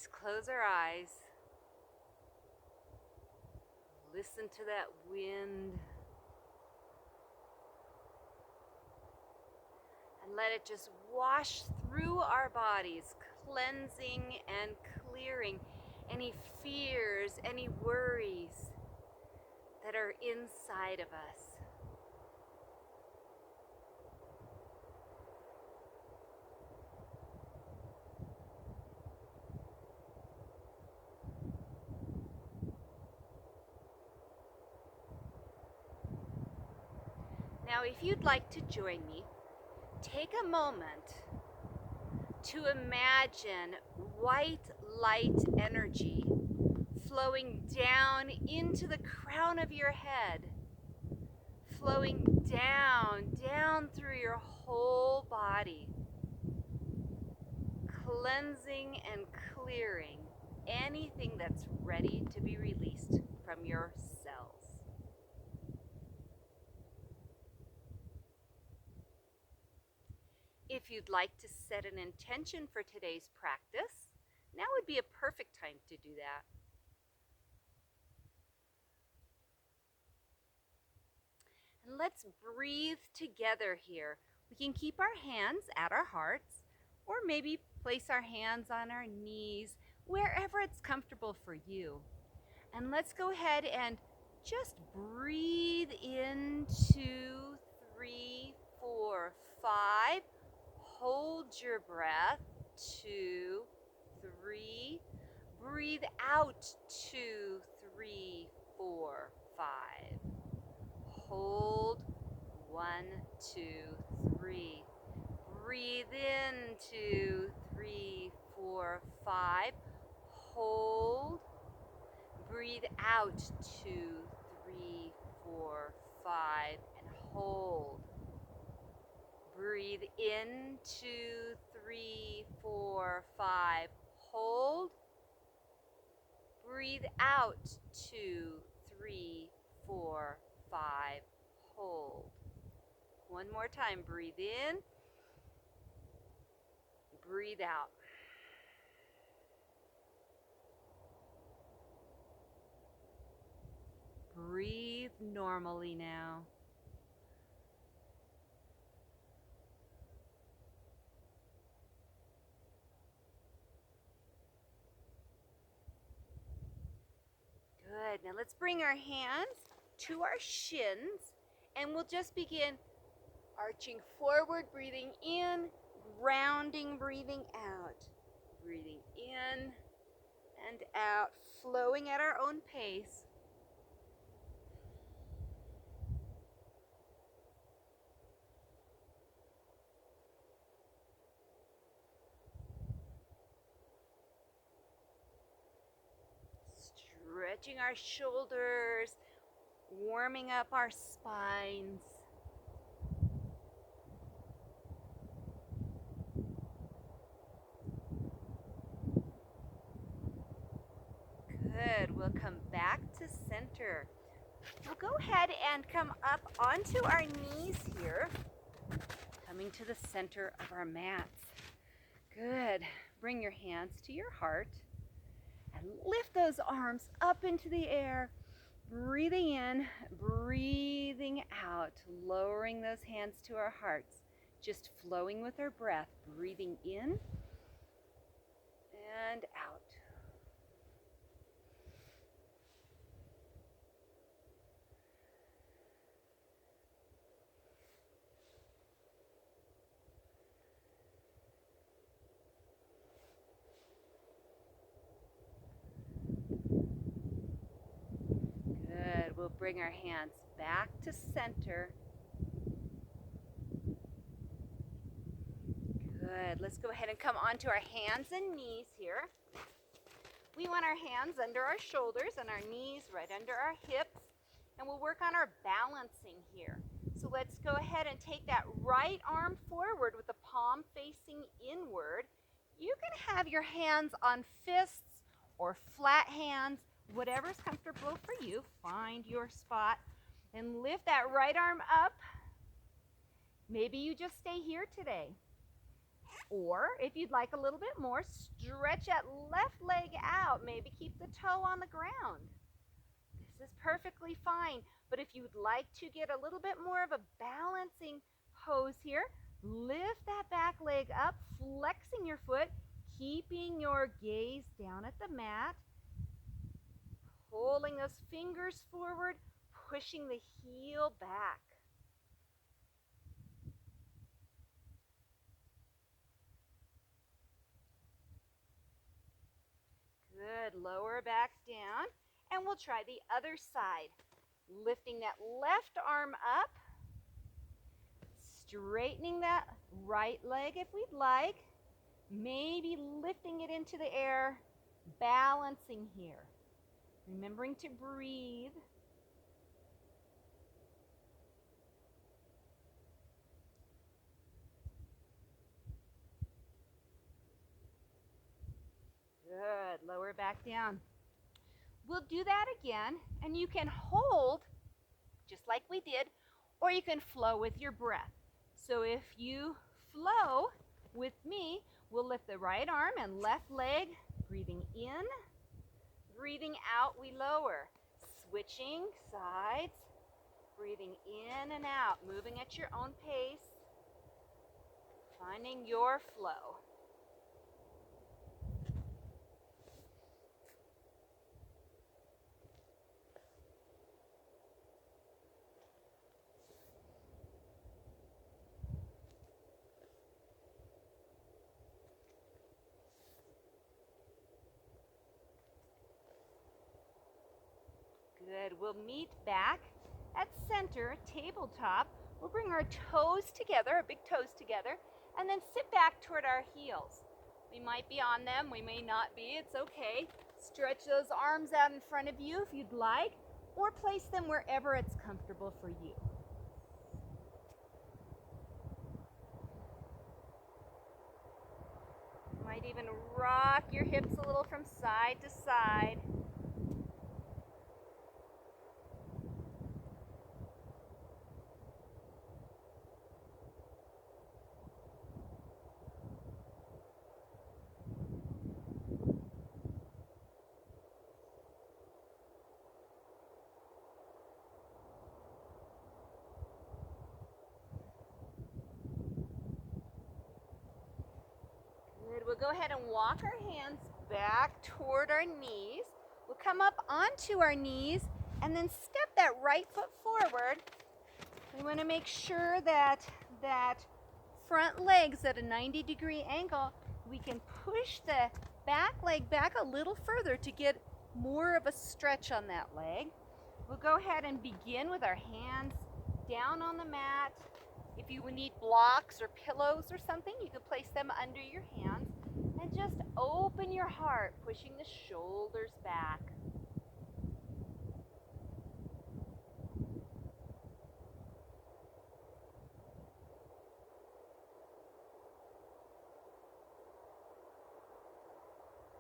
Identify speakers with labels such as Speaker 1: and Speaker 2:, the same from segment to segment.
Speaker 1: Just close our eyes. Listen to that wind. And let it just wash through our bodies, cleansing and clearing any fears, any worries that are inside of us. Now, if you'd like to join me, take a moment to imagine white light energy flowing down into the crown of your head, flowing down through your whole body, cleansing and clearing anything that's ready to be released from your cells. If you'd like to set an intention for today's practice, now would be a perfect time to do that. And let's breathe together here. We can keep our hands at our hearts, or maybe place our hands on our knees, wherever it's comfortable for you. And let's go ahead and just breathe in 2, 3, 4, 5. Hold your breath, 2, 3. Breathe out, 2, 3, 4, 5. Hold, 1, 2, 3. Breathe in, 2, 3, 4, 5. Hold. Breathe out, 2, 3, 4, 5, and hold. Breathe in, 2, 3, 4, 5. Hold. Breathe out, 2, 3, 4, 5. Hold. One more time. Breathe in. Breathe out. Breathe normally now. Good. Now let's bring our hands to our shins, and we'll just begin arching forward, breathing in, grounding, breathing out. Breathing in and out, flowing at our own pace. Stretching our shoulders, warming up our spines. Good. We'll come back to center. We'll go ahead and come up onto our knees here, coming to the center of our mats. Good. Bring your hands to your heart and lift those arms up into the air. Breathing in, breathing out, lowering those hands to our hearts, just flowing with our breath, breathing in and out. Good. We'll bring our hands back to center. Good. Let's go ahead and come onto our hands and knees here. We want our hands under our shoulders and our knees right under our hips. And we'll work on our balancing here. So let's go ahead and take that right arm forward with the palm facing inward. You can have your hands on fists or flat hands, whatever's comfortable for you. Find your spot and lift that right arm up. Maybe you just stay here today. Or if you'd like a little bit more, stretch that left leg out. Maybe keep the toe on the ground. This is perfectly fine. But if you'd like to get a little bit more of a balancing pose here, lift that back leg up, flexing your foot, keeping your gaze down at the mat, pulling those fingers forward, pushing the heel back. Good. Lower back down. And we'll try the other side. Lifting that left arm up. Straightening that right leg if we'd like. Maybe lifting it into the air. Balancing here. Remembering to breathe. Good. Lower back down. We'll do that again, and you can hold just like we did, or you can flow with your breath. So if you flow with me, we'll lift the right arm and left leg, breathing in, breathing out, we lower. Switching sides, breathing in and out, moving at your own pace, finding your flow. Good. We'll meet back at center, tabletop. We'll bring our toes together, our big toes together, and then sit back toward our heels. We might be on them, we may not be, it's okay. Stretch those arms out in front of you if you'd like, or place them wherever it's comfortable for you. You might even rock your hips a little from side to side. We'll go ahead and walk our hands back toward our knees. We'll come up onto our knees and then step that right foot forward. We want to make sure that front leg's at a 90-degree angle. We can push the back leg back a little further to get more of a stretch on that leg. We'll go ahead and begin with our hands down on the mat. If you need blocks or pillows or something, you can place them under your hands and just open your heart, pushing the shoulders back.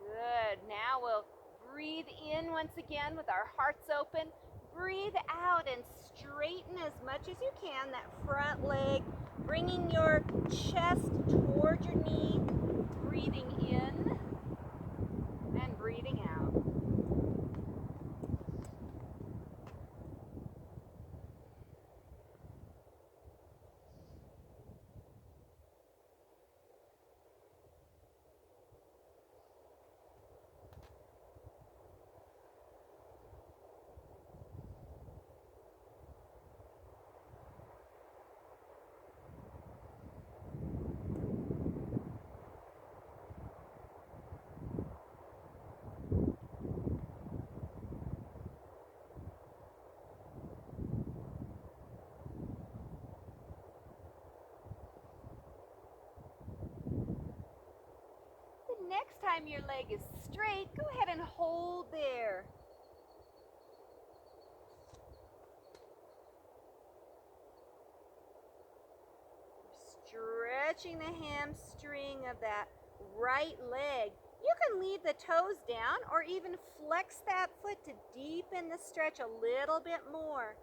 Speaker 1: Good. Now we'll breathe in once again with our hearts open. Breathe out and straighten as much as you can that front leg, bringing your chest toward your knee, breathing in and breathing out. Next time your leg is straight, go ahead and hold there. Stretching the hamstring of that right leg. You can leave the toes down or even flex that foot to deepen the stretch a little bit more.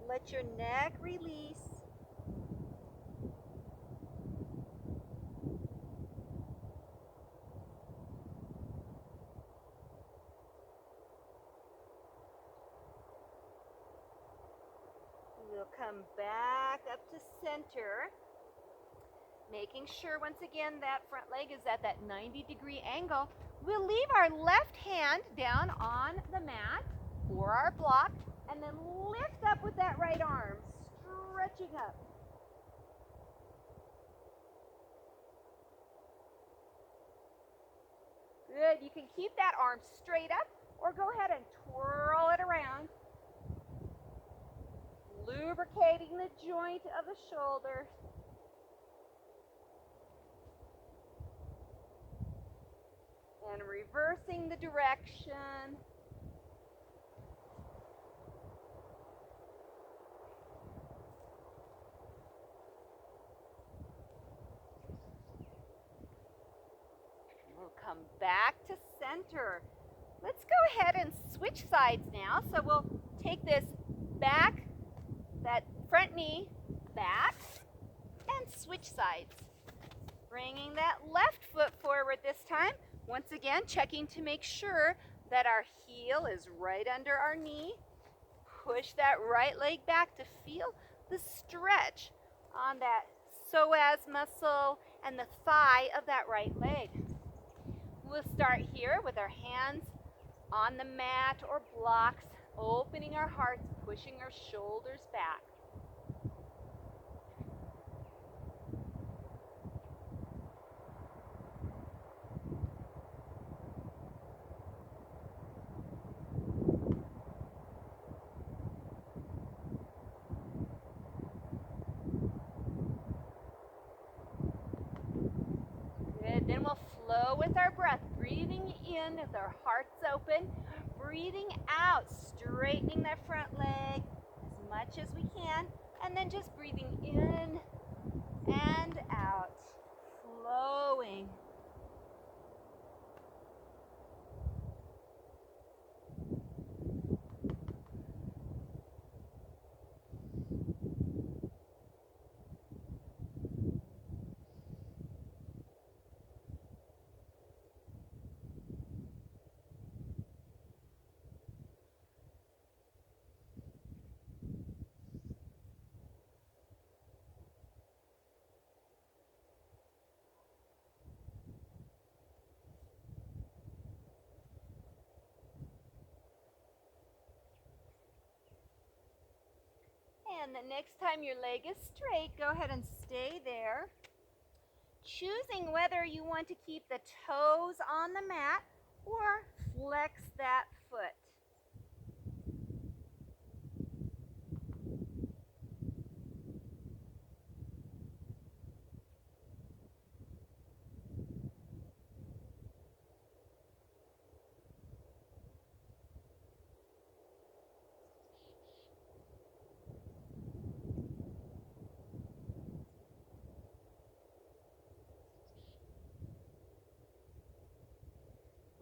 Speaker 1: Let your neck release. come back up to center, making sure once again that front leg is at that 90-degree angle. We'll leave our left hand down on the mat or our block, and then lift up with that right arm, stretching up. Good. You can keep that arm straight up or go ahead and twirl it around. Lubricating the joint of the shoulder. And reversing the direction. We'll come back to center. Let's go ahead and switch sides now. So we'll take this back, that front knee back, and switch sides. Bringing that left foot forward this time. Once again, checking to make sure that our heel is right under our knee. Push that right leg back to feel the stretch on that psoas muscle and the thigh of that right leg. We'll start here with our hands on the mat or blocks, opening our hearts, pushing our shoulders back. Good, then we'll flow with our breath, breathing in with our hearts open, breathing out, straightening that front leg as much as we can, and then just breathing in and out, flowing. And the next time your leg is straight, go ahead and stay there. Choosing whether you want to keep the toes on the mat or flex that foot.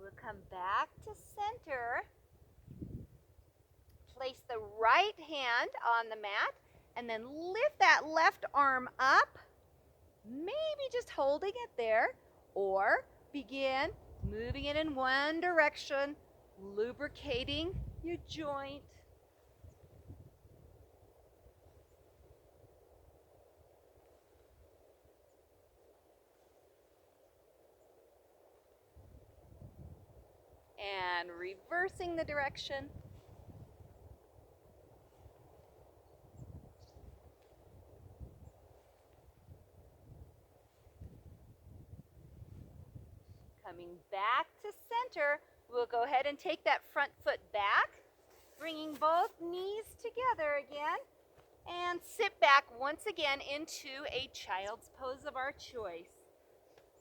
Speaker 1: We'll come back to center. Place the right hand on the mat and then lift that left arm up. Maybe just holding it there, or begin moving it in one direction, lubricating your joint. And reversing the direction. Coming back to center, we'll go ahead and take that front foot back, bringing both knees together again, and sit back once again into a child's pose of our choice.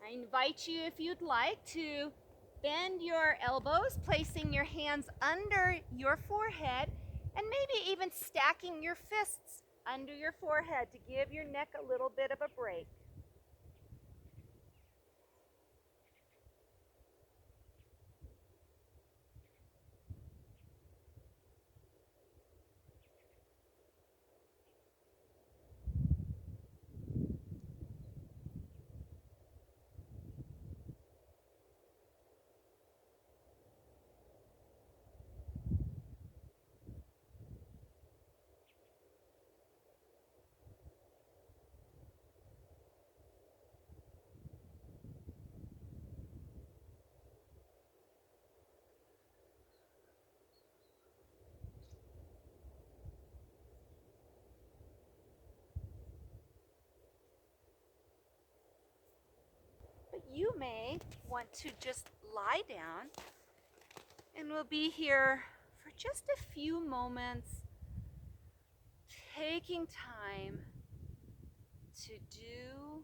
Speaker 1: I invite you, if you'd like, to bend your elbows, placing your hands under your forehead, and maybe even stacking your fists under your forehead to give your neck a little bit of a break. you may want to just lie down, and we'll be here for just a few moments, taking time to do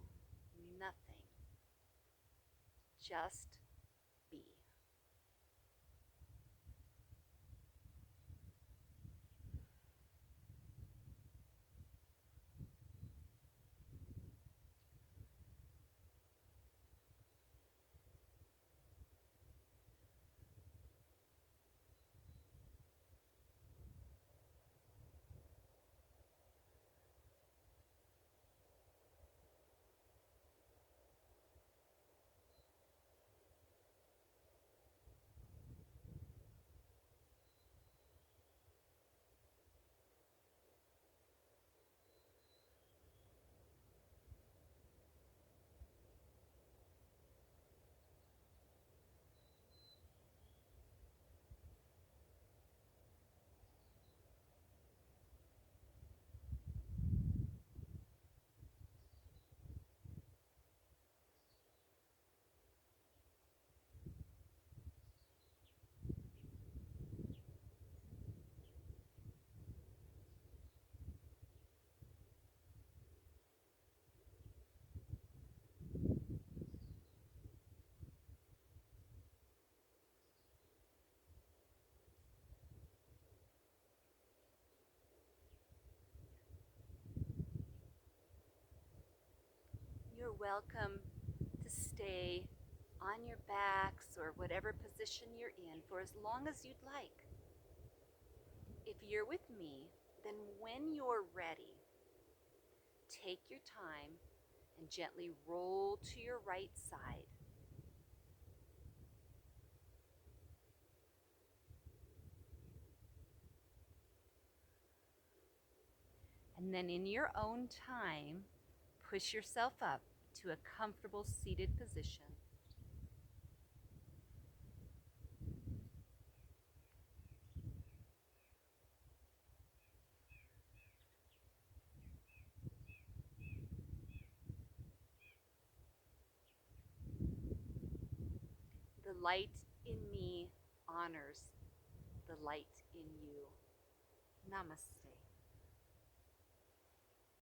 Speaker 1: nothing. Just be. You're welcome to stay on your backs or whatever position you're in for as long as you'd like. If you're with me, then when you're ready, take your time and gently roll to your right side. And then in your own time, push yourself up to a comfortable seated position. The light in me honors the light in you. Namaste.